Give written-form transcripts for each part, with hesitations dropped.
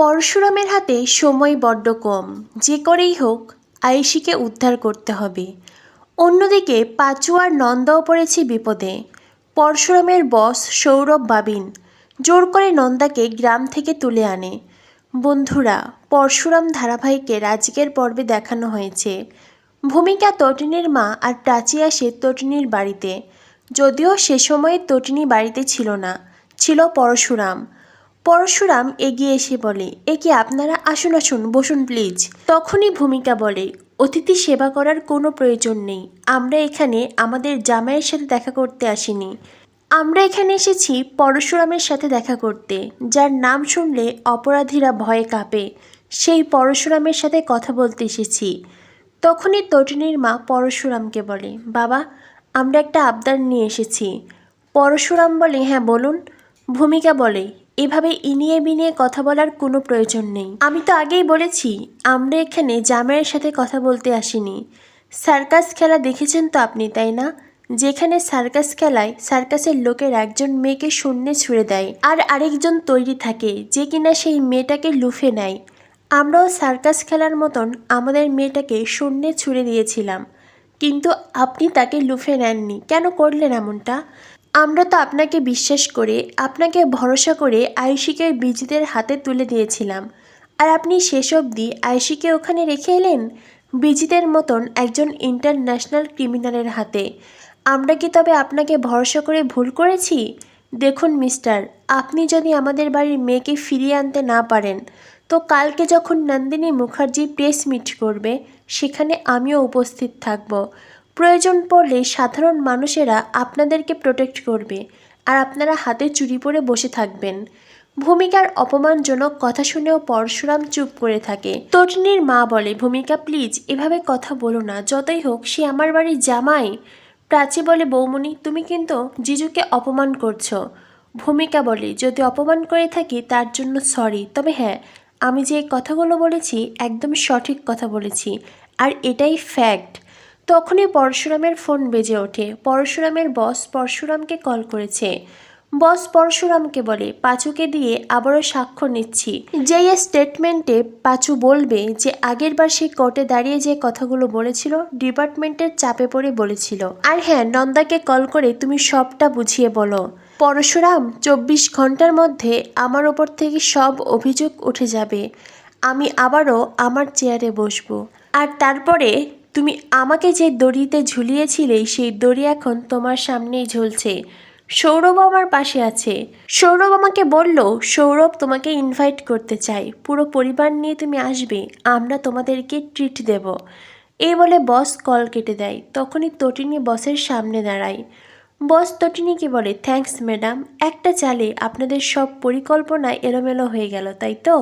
পরশুরামের হাতে সময় বড্ড কম, যে করেই হোক আয়েশিকে উদ্ধার করতে হবে। অন্যদিকে পাঁচু আর নন্দাও পড়েছে বিপদে। পরশুরামের বস সৌরভ বাবিন জোর করে নন্দাকে গ্রাম থেকে তুলে আনে। বন্ধুরা, পরশুরাম ধারাবাহিকের আজকের পর্বে দেখানো হয়েছে ভূমিকা তটিনীর মা আর প্রাচী আসে তটিনীর বাড়িতে। যদিও সে সময়ে তটিনী বাড়িতে ছিল না, ছিল পরশুরাম। পরশুরাম এগিয়ে এসে বলে, এ কি আপনারা, আসুন আসুন, বসুন প্লিজ। তখনই ভূমিকা বলে, অতিথি সেবা করার কোনো প্রয়োজন নেই। আমরা এখানে আমাদের জামাইয়ের সাথে দেখা করতে আসিনি। আমরা এখানে এসেছি পরশুরামের সাথে দেখা করতে, যার নাম শুনলে অপরাধীরা ভয়ে কাঁপে। সেই পরশুরামের সাথে কথা বলতে এসেছি। তখনই তটিনীর মা পরশুরামকে বলে, বাবা, আমরা একটা আবদার নিয়ে এসেছি। পরশুরাম বলে, হ্যাঁ বলুন। ভূমিকা বলে, এভাবে ইনিয়ে বিনিয়ে কথা বলার কোনো প্রয়োজন নেই। আমি তো আগেই বলেছি আমরা এখানে জামাইয়ের সাথে কথা বলতে আসিনি। সার্কাস খেলা দেখেছেন তো আপনি, তাই না? যেখানে সার্কাস খেলায় সার্কাসের লোকের একজন মেয়েকে শূন্যে ছুঁড়ে দেয় আর আরেকজন তৈরি থাকে যে কিনা সেই মেয়েটাকে লুফে নেয়। আমরাও সার্কাস খেলার মতন আমাদের মেয়েটাকে শূন্যে ছুঁড়ে দিয়েছিলাম, কিন্তু আপনি তাকে লুফে নেননি। কেন করলেন এমনটা? আমরা তো আপনাকে বিশ্বাস করে, আপনাকে ভরসা করে আয়েশিকে বিজিতের হাতে তুলে দিয়েছিলাম, আর আপনি শেষ অবধি আয়েশিকে ওখানে রেখে এলেন বিজিতের মতন একজন ইন্টারন্যাশনাল ক্রিমিনালের হাতে। আমরা কি তবে আপনাকে ভরসা করে ভুল করেছি? দেখুন মিস্টার, আপনি যদি আমাদের বাড়ির মেয়েকে ফিরিয়ে আনতে না পারেন, তো কালকে যখন নন্দিনী মুখার্জি প্রেস মিট করবে সেখানে আমিও উপস্থিত থাকব। প্রয়োজন পড়লে সাধারণ মানুষেরা আপনাদেরকে প্রোটেক্ট করবে, আর আপনারা হাতে চুরি পরে বসে থাকবেন। ভূমিকার অপমানজনক কথা শুনেও পরশুরাম চুপ করে থাকে। তটিনীর মা বলে, ভূমিকা প্লিজ এভাবে কথা বলো না, যতই হোক সে আমার বাড়ির জামাই। প্রাচী বলে, বৌমনি তুমি কিন্তু জিজুকে অপমান করছো। ভূমিকা বলে, যদি অপমান করে থাকি তার জন্য সরি, তবে হ্যাঁ, আমি যে কথাগুলো বলেছি একদম সঠিক কথা বলেছি, আর এটাই ফ্যাক্ট। তখনই পরশুরামের ফোন বেজে ওঠে। পরশুরামের বস পরশুরামকে কল করেছে। বস পরশুরামকে বলে, পাঁচুকে দিয়ে আবারও সাক্ষ্য নিচ্ছি। যেই স্টেটমেন্টে পাঁচু বলবে যে আগেরবার সে কোর্টে দাঁড়িয়ে যে কথাগুলো বলেছিল ডিপার্টমেন্টের চাপে পড়ে বলেছিল। আর হ্যাঁ, নন্দাকে কল করে তুমি সবটা বুঝিয়ে বলো। পরশুরাম, 24 ঘন্টার মধ্যে আমার ওপর থেকে সব অভিযোগ উঠে যাবে। আমি আবারও আমার চেয়ারে বসবো, আর তারপরে তুমি আমাকে যে দড়িতে ঝুলিয়েছিলে সেই দড়ি এখন তোমার সামনেই ঝুলছে। সৌরভ আমার পাশে আছে। সৌরভ আমাকে বলল সৌরভ তোমাকে ইনভাইট করতে চাই, পুরো পরিবার নিয়ে তুমি আসবে, আমরা তোমাদেরকে ট্রিট দেব। এই বলে বস কল কেটে দেয়। তখনই তটিনী বসের সামনে দাঁড়ায়। বস তটিনীকে বলে, থ্যাঙ্কস ম্যাডাম, একটা চালে আপনাদের সব পরিকল্পনা এলোমেলো হয়ে গেল, তাই তো?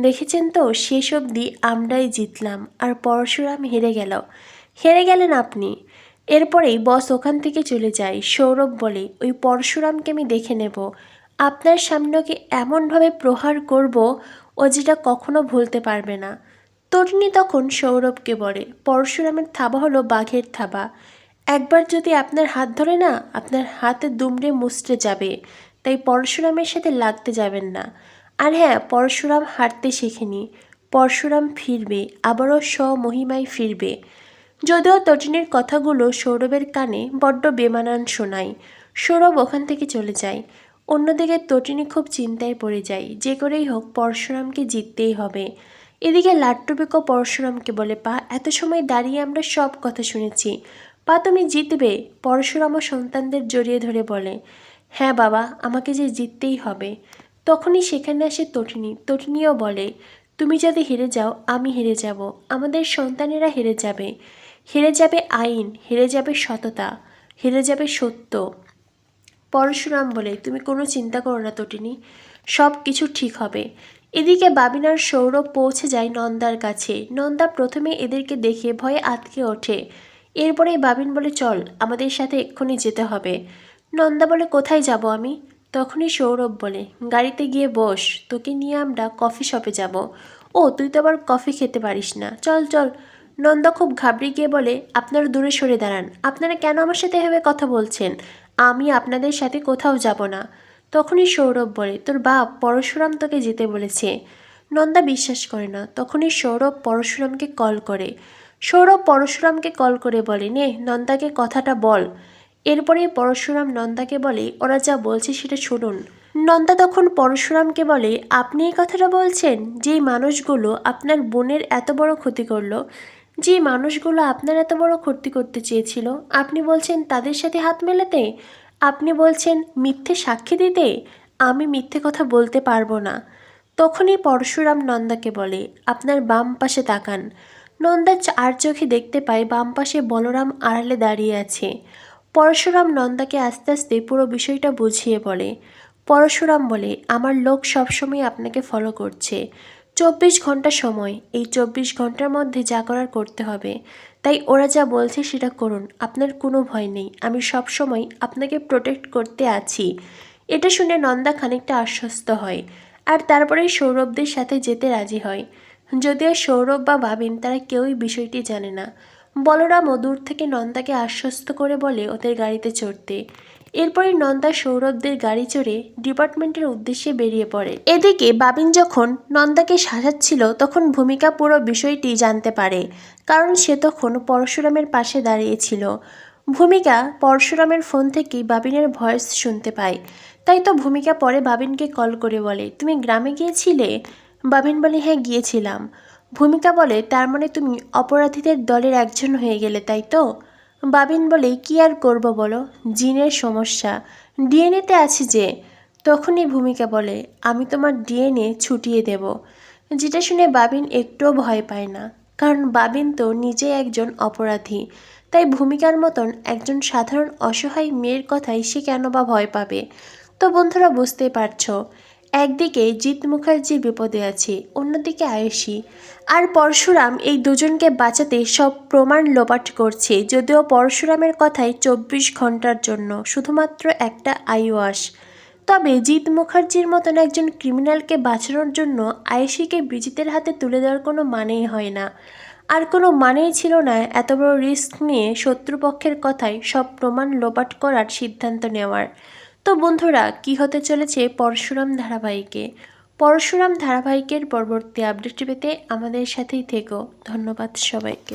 দেখেছেন তো, শেষ অবধি আমরাই জিতলাম আর পরশুরাম হেরে গেল। হেরে গেলেন আপনি। এরপরেই বস ওখান থেকে চলে যায়। সৌরভ বলে, ওই পরশুরামকে আমি দেখে নেব, আপনার সামনে ওকে এমনভাবে প্রহার করব ও যেটা কখনো ভুলতে পারবে না। তটিনী তখন সৌরভকে বলে, পরশুরামের থাবা হলো বাঘের থাবা। একবার যদি আপনার হাত ধরে না, আপনার হাতে দুমড়ে মুচড়ে যাবে। তাই পরশুরামের সাথে লাগতে যাবেন না। আর হ্যাঁ, পরশুরাম হারতে শেখেনি। পরশুরাম ফিরবে, আবারও স্বমহিমায় ফিরবে। যদিও তটিনীর কথাগুলো সৌরভের কানে বড্ড বেমানান শোনায়। সৌরভ ওখান থেকে চলে যায়। অন্যদিকে তটিনী খুব চিন্তায় পড়ে যায়। যে করেই হোক পরশুরামকে জিততেই হবে। এদিকে লাট্টুপিকো পরশুরামকে বলে, পা, এত সময় দাঁড়িয়ে আমরা সব কথা শুনেছি, পা তুমি জিতবে। পরশুরামও সন্তানদের জড়িয়ে ধরে বলে, হ্যাঁ বাবা, আমাকে যে জিততেই হবে। তখনই সেখানে আসে তটিনী। তটিনীও বলে, তুমি যদি হেরে যাও আমি হেরে যাব, আমাদের সন্তানেরা হেরে যাবে। হেরে যাবে আইন, হেরে যাবে সততা, হেরে যাবে সত্য। পরশুরাম বলে, তুমি কোনো চিন্তা করো না তটিনী, সব কিছু ঠিক হবে। এদিকে বাবিন আর সৌরভ পৌঁছে যায় নন্দার কাছে। নন্দা প্রথমে এদেরকে দেখে ভয়ে আঁতকে ওঠে। এরপরে বাবিন বলে, চল, আমাদের সাথে এক্ষুনি যেতে হবে। নন্দা বলে, কোথায় যাব আমি? তখনই সৌরভ বলে, গাড়িতে গিয়ে বস, তোকে নিয়ে আমরা কফি শপে যাব। ও, তুই তো আবার কফি খেতে পারিস না, চল চল। নন্দা খুব ঘাবড়ে গিয়ে বলে, আপনারা দূরে সরে দাঁড়ান, আপনারা কেন আমার সাথে এভাবে কথা বলছেন? আমি আপনাদের সাথে কোথাও যাব না। তখনই সৌরভ বলে, তোর বাপ পরশুরাম তোকে যেতে বলেছে। নন্দা বিশ্বাস করে না। তখনই সৌরভ পরশুরামকে কল করে। সৌরভ পরশুরামকে কল করে বলে, নে নন্দাকে কথাটা বল। এরপরে পরশুরাম নন্দাকে বলে, ওরা যা বলছে সেটা শুনুন। নন্দা তখন পরশুরামকে বলে, আপনি এই কথাটা বলছেন? যেই মানুষগুলো আপনার বোনের এত বড় ক্ষতি করলো, যে মানুষগুলো আপনার এত বড় ক্ষতি করতে চেয়েছিল, আপনি বলছেন তাদের সাথে হাত মেলাতে? আপনি বলছেন মিথ্যে সাক্ষী দিতে? আমি মিথ্যে কথা বলতে পারবো না। তখনই পরশুরাম নন্দাকে বলে, আপনার বাম পাশে তাকান। নন্দা আর চোখে দেখতে পায় বাম পাশে বলরাম আড়ালে দাঁড়িয়ে আছে। পরশুরাম নন্দাকে আস্তে আস্তে পুরো বিষয়টা বুঝিয়ে বলে। পরশুরাম বলে, আমার লোক সবসময় আপনাকে ফলো করছে। 24 ঘন্টা সময়, এই 24 ঘন্টার মধ্যে যা করার করতে হবে। তাই ওরা যা বলছে সেটা করুন, আপনার কোনো ভয় নেই, আমি সবসময় আপনাকে প্রোটেক্ট করতে আছি। এটা শুনে নন্দা খানিকটা আশ্বস্ত হয়, আর তারপরেই সৌরভদের সাথে যেতে রাজি হয়। যদিও সৌরভ বা ভাবিন তারা কেউই বিষয়টি জানে না। বলরামও দূর থেকে নন্দাকে আশ্বস্ত করে বলে ওদের গাড়িতে চড়তে। এরপরে নন্দা সৌরভদের গাড়ি চড়ে ডিপার্টমেন্টের উদ্দেশ্যে বেরিয়ে পড়ে। এদিকে বাবিন যখন নন্দাকে সাজাচ্ছিল তখন ভূমিকা পুরো বিষয়টি জানতে পারে, কারণ সে তখন পরশুরামের পাশে দাঁড়িয়েছিল। ভূমিকা পরশুরামের ফোন থেকেই বাবিনের ভয়েস শুনতে পায়। তাই তো ভূমিকা পরে বাবিনকে কল করে বলে, তুমি গ্রামে গিয়েছিলে? বাবিন বলে, হ্যাঁ গিয়েছিলাম। ভূমিকা বলে, তার মানে তুমি অপরাধীদের দলের একজন হয়ে গেলে, তাই তো? বাবিন বলে, কি আর করব বলো, জিনের সমস্যা, ডিএনএতে আছে যে। তখনই ভূমিকা বলে, আমি তোমার ডিএনএ ছুটিয়ে দেব। যেটা শুনে বাবিন একটুও ভয় পায় না, কারণ বাবিন তো নিজে একজন অপরাধী। তাই ভূমিকার মতন একজন সাধারণ অসহায় মেয়ের কথাই সে কেন বা ভয় পাবে। তো বন্ধুরা বুঝতেই পারছো, একদিকে জিৎ মুখার্জি বিপদে আছে, অন্যদিকে আয়েশি আর পরশুরাম এই দুজনকে বাঁচাতে সব প্রমাণ লোপাট করছে। যদিও পরশুরামের কথায় 24 ঘন্টার জন্য শুধুমাত্র একটা আইওয়াস। তবে জিৎ মুখার্জির মতন একজন ক্রিমিনালকে বাঁচানোর জন্য আয়েশিকে বিজিতের হাতে তুলে দেওয়ার কোনো মানেই হয় না। আর কোনো মানেই ছিল না এত বড় রিস্ক নিয়ে শত্রুপক্ষের কথায় সব প্রমাণ লোপাট করার সিদ্ধান্ত নেওয়ার। তো বন্ধুরা, কি হতে চলেছে পরশুরাম ধারাবাহিকের পরবর্তী আপডেট পেতে আমাদের সাথেই থেকো। ধন্যবাদ সবাইকে।